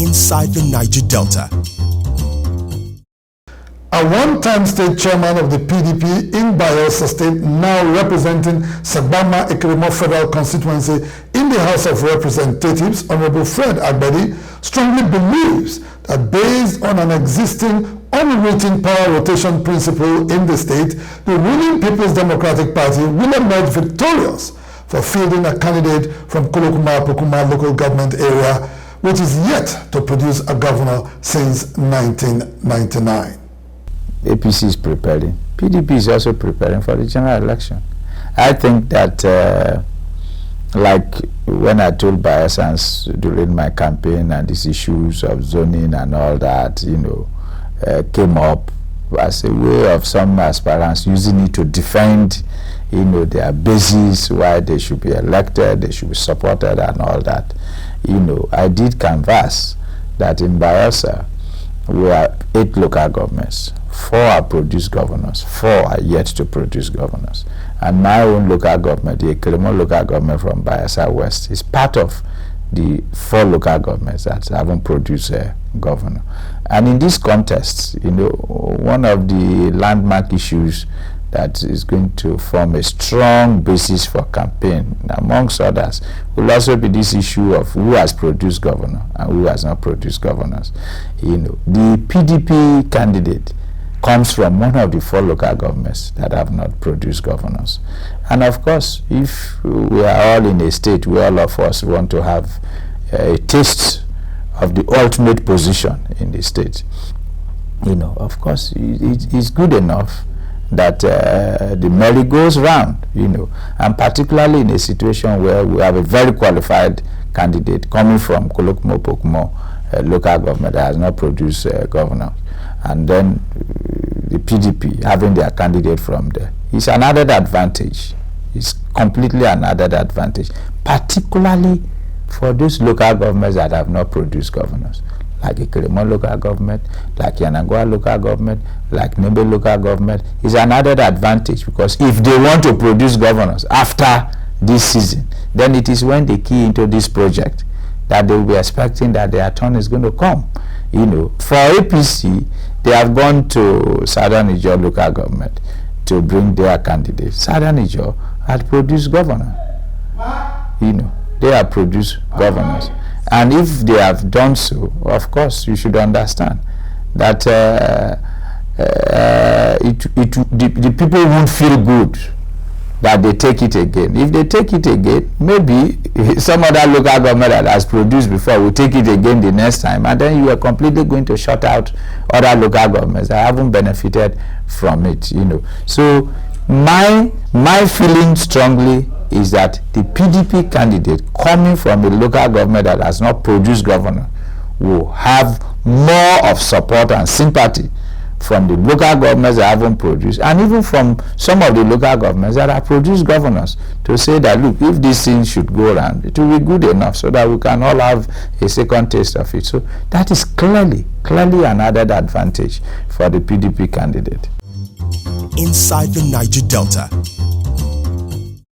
inside the Niger Delta. A one-time state chairman of the PDP in Bayelsa State, now representing Sagbama Ikirimo Federal Constituency in the House of Representatives, Honorable Fred Agbedi, strongly believes that based on an existing unwritten power rotation principle in the state, the ruling People's Democratic Party will emerge victorious for fielding a candidate from Kolokuma-Pokuma local government area, which is yet to produce a governor since 1999. APC is preparing. PDP is also preparing for the general election. I think that, like when I told Bayelsans during my campaign and these issues of zoning and all that, came up as a way of some aspirants using it to defend, their bases, why they should be elected, they should be supported and all that. I did canvass that in Bayelsa, we have 8 local governments. 4 are produced governors, 4 are yet to produce governors. And my own local government, the Ikirimo local government from Bayelsa West, is part of the 4 local governments that haven't produced a governor. And in this contest, one of the landmark issues that is going to form a strong basis for campaign, amongst others, will also be this issue of who has produced governor and who has not produced governors. The PDP candidate comes from one of the 4 local governments that have not produced governors. And of course, if we are all in a state where all of us want to have a taste of the ultimate position in the state, of course, it's good enough that the merry goes round, and particularly in a situation where we have a very qualified candidate coming from Kolokuma-Pokuma local government that has not produced a governor, and then the PDP having their candidate from there. It's an added advantage. It's completely an added advantage, particularly for those local governments that have not produced governors, like Ikirimo local government, like Yanagwa local government, like Nembe local government. Is an added advantage, because if they want to produce governors after this season, then it is when they key into this project that they will be expecting that their turn is going to come. For APC, they have gone to Southern Niger local government to bring their candidate. Southern Niger had produced governor. They have produced governors. And if they have done so, of course, you should understand that the people won't feel good that they take it again. If they take it again, maybe some other local government that has produced before will take it again the next time, and then you are completely going to shut out other local governments that haven't benefited from it. So my feeling strongly is that the PDP candidate coming from a local government that has not produced governor will have more of support and sympathy from the local governments that haven't produced, and even from some of the local governments that have produced governors, to say that, look, if this thing should go around, it will be good enough so that we can all have a second taste of it. So that is clearly an added advantage for the PDP candidate. Inside the Niger Delta.